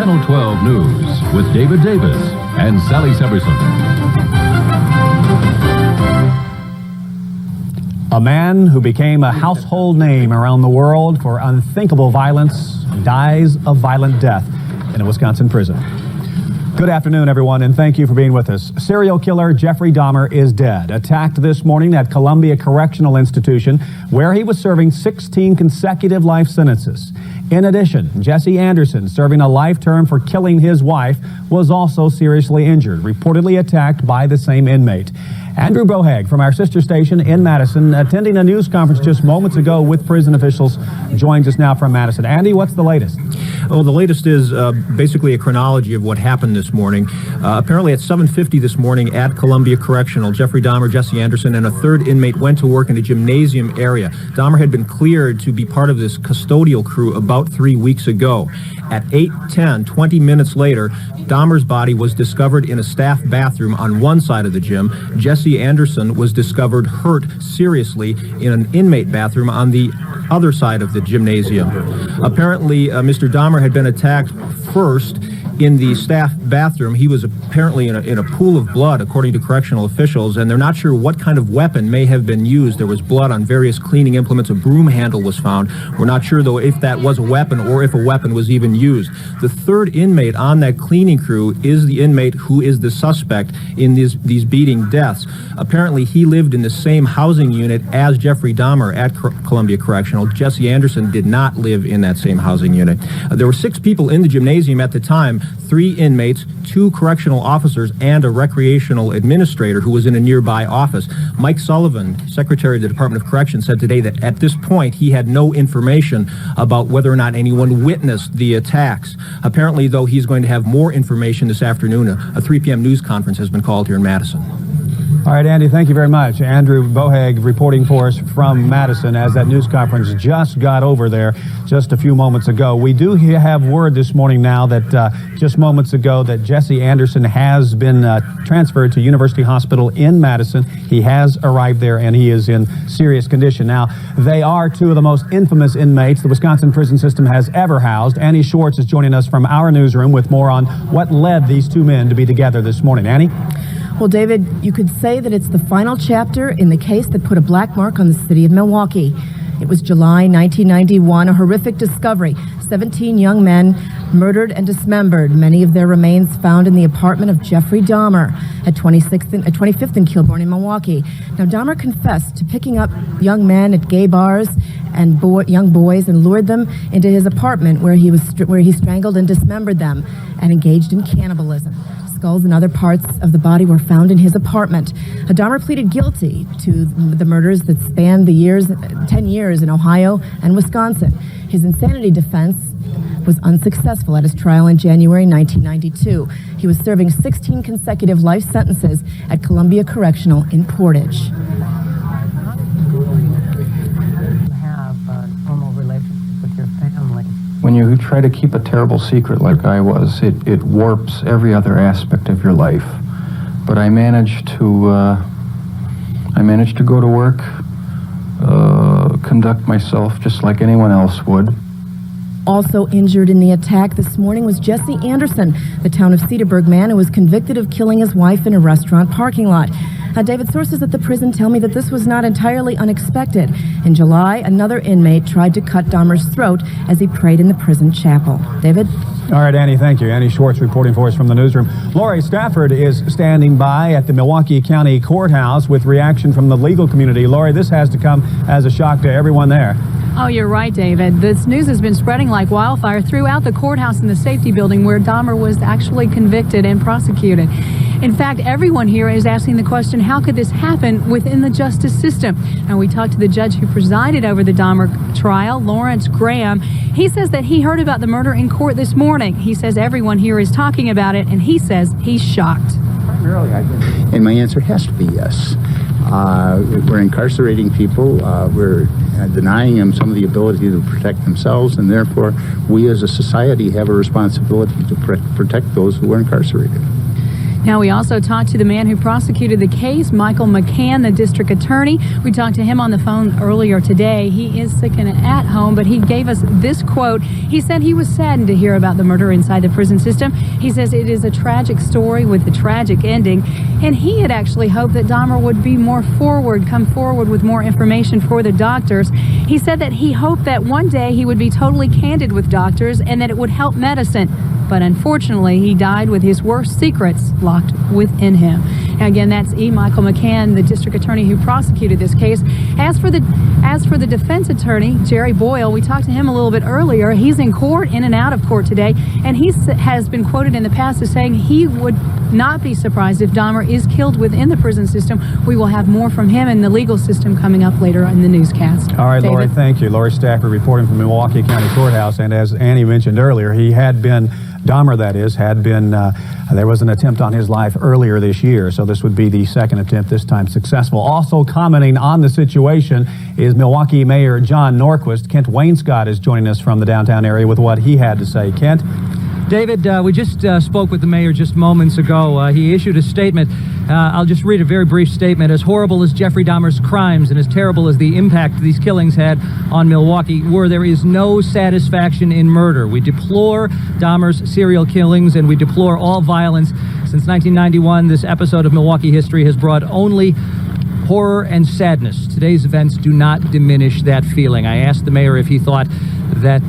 Channel 12 News with David Davis and Sally Severson. A man who became a household name around the world for unthinkable violence dies a violent death in a Wisconsin prison. Good afternoon, everyone, and thank you for being with us. Serial killer Jeffrey Dahmer is dead, attacked this morning at Columbia Correctional Institution, where he was serving 16 consecutive life sentences. In addition, Jesse Anderson, serving a life term for killing his wife, was also seriously injured, reportedly attacked by the same inmate. Andrew Bohag from our sister station in Madison, attending a news conference just moments ago with prison officials, joins us now from Madison. Andy, what's the latest? Well, the latest is basically a chronology of what happened this morning. Apparently at 7:50 this morning at Columbia Correctional, Jeffrey Dahmer, Jesse Anderson, and a third inmate went to work in a gymnasium area. Dahmer had been cleared to be part of this custodial crew about 3 weeks ago. At 8:10, 20 minutes later, Dahmer's body was discovered in a staff bathroom on one side of the gym. Jesse Anderson was discovered hurt seriously in an inmate bathroom on the other side of the gymnasium. Apparently, Mr. Dahmer had been attacked first in the staff bathroom. He was apparently in a pool of blood, according to correctional officials, and they're not sure what kind of weapon may have been used. There was blood on various cleaning implements. A broom handle was found. We're not sure, though, if that was a weapon or if a weapon was even used. The third inmate on that cleaning crew is the inmate who is the suspect in these beating deaths. Apparently, he lived in the same housing unit as Jeffrey Dahmer at Columbia Correctional. Jesse Anderson did not live in that same housing unit. There were 6 people in the gymnasium at the time, 3 inmates, 2 correctional officers, and a recreational administrator who was in a nearby office. Mike Sullivan, Secretary of the Department of Corrections, said today that at this point he had no information about whether or not anyone witnessed the attacks. Apparently, though, he's going to have more information this afternoon. A 3 p.m. news conference has been called here in Madison. All right, Andy, thank you very much. Andrew Bohag reporting for us from Madison as that news conference just got over there just a few moments ago. We do have word this morning now that just moments ago that Jesse Anderson has been transferred to University Hospital in Madison. He has arrived there and he is in serious condition. Now, they are 2 of the most infamous inmates the Wisconsin prison system has ever housed. Annie Schwartz is joining us from our newsroom with more on what led these 2 men to be together this morning. Annie? Well, David, you could say that it's the final chapter in the case that put a black mark on the city of Milwaukee. It was July 1991, a horrific discovery. 17 young men murdered and dismembered, many of their remains found in the apartment of Jeffrey Dahmer at 25th and Kilbourne in Milwaukee. Now, Dahmer confessed to picking up young men at gay bars and young boys and lured them into his apartment where he strangled and dismembered them and engaged in cannibalism. Skulls and other parts of the body were found in his apartment. Dahmer pleaded guilty to the murders that spanned 10 years in Ohio and Wisconsin. His insanity defense was unsuccessful at his trial in January 1992. He was serving 16 consecutive life sentences at Columbia Correctional in Portage. When you try to keep a terrible secret like I was, it warps every other aspect of your life. But I managed to go to work, conduct myself just like anyone else would. Also injured in the attack this morning was Jesse Anderson, the town of Cedarburg man who was convicted of killing his wife in a restaurant parking lot. David, sources at the prison tell me that this was not entirely unexpected. In July, another inmate tried to cut Dahmer's throat as he prayed in the prison chapel. David? All right, Annie, thank you. Annie Schwartz reporting for us from the newsroom. Lori Stafford is standing by at the Milwaukee County Courthouse with reaction from the legal community. Lori, this has to come as a shock to everyone there. Oh, you're right, David. This news has been spreading like wildfire throughout the courthouse and the safety building where Dahmer was actually convicted and prosecuted. In fact, everyone here is asking the question, how could this happen within the justice system? And we talked to the judge who presided over the Dahmer trial, Lawrence Graham. He says that he heard about the murder in court this morning. He says everyone here is talking about it, and he says he's shocked. And my answer has to be yes. We're incarcerating people. We're denying them some of the ability to protect themselves, and therefore we as a society have a responsibility to protect those who are incarcerated. Now, we also talked to the man who prosecuted the case, Michael McCann, the district attorney. We talked to him on the phone earlier today. He is sick and at home, but he gave us this quote. He said he was saddened to hear about the murder inside the prison system. He says it is a tragic story with a tragic ending, and he had actually hoped that Dahmer would be come forward with more information for the doctors. He said that he hoped that one day he would be totally candid with doctors and that it would help medicine. But unfortunately, he died with his worst secrets locked within him. And again, that's Michael McCann, the district attorney who prosecuted this case. As for the defense attorney, Jerry Boyle, we talked to him a little bit earlier. He's in court, in and out of court today, and he has been quoted in the past as saying he would not be surprised if Dahmer is killed within the prison system. We will have more from him and the legal system coming up later in the newscast. All right, David? Lori, thank you. Lori Stafford reporting from Milwaukee County Courthouse. And as Annie mentioned earlier, Dahmer, that is, there was an attempt on his life earlier this year, so this would be the second attempt, this time successful. Also commenting on the situation is Milwaukee Mayor John Norquist. Kent Wainscott is joining us from the downtown area with what he had to say. Kent? David, we just spoke with the mayor just moments ago. He issued a statement. I'll just read a very brief statement. As horrible as Jeffrey Dahmer's crimes and as terrible as the impact these killings had on Milwaukee were, there is no satisfaction in murder. We deplore Dahmer's serial killings and we deplore all violence. Since 1991, this episode of Milwaukee history has brought only horror and sadness. Today's events do not diminish that feeling. I asked the mayor if he thought that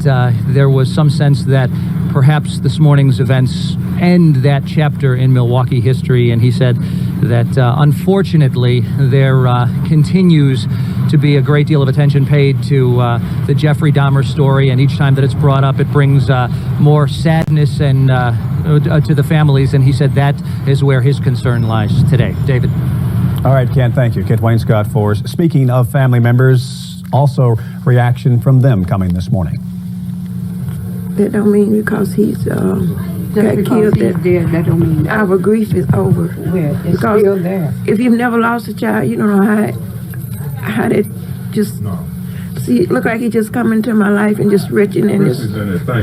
there was some sense that perhaps this morning's events end that chapter in Milwaukee history, and he said that unfortunately there continues to be a great deal of attention paid to the Jeffrey Dahmer story, and each time that it's brought up it brings more sadness and to the families, and he said that is where his concern lies today. David. All right, Ken, thank you. Kent Wainscott for us. Speaking of family members, also reaction from them coming this morning. That don't mean because he's got killed that don't mean our grief is over. Yeah, it's because still there. If you've never lost a child, you don't know how that just see. It looked like he just come into my life and just reaching and just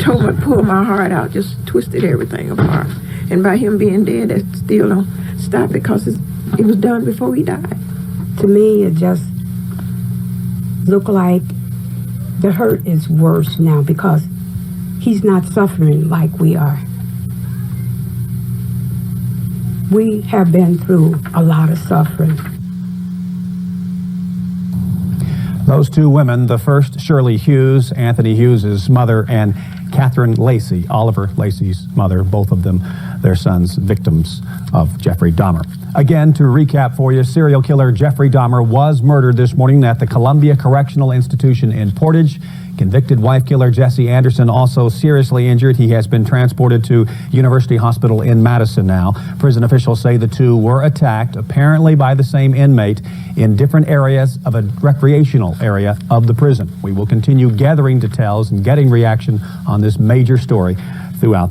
pulled my heart out, just twisted everything apart. And by him being dead, that still don't stop because it was done before he died. To me, it just looked like the hurt is worse now because he's not suffering like we are. We have been through a lot of suffering. Those two women, the first, Shirley Hughes, Anthony Hughes' mother, and Catherine Lacey, Oliver Lacey's mother, both of them, their sons, victims of Jeffrey Dahmer. Again, to recap for you, serial killer Jeffrey Dahmer was murdered this morning at the Columbia Correctional Institution in Portage. Convicted wife killer Jesse Anderson also seriously injured. He has been transported to University Hospital in Madison now. Prison officials say the two were attacked, apparently by the same inmate, in different areas of a recreational area of the prison. We will continue gathering details and getting reaction on this major story throughout the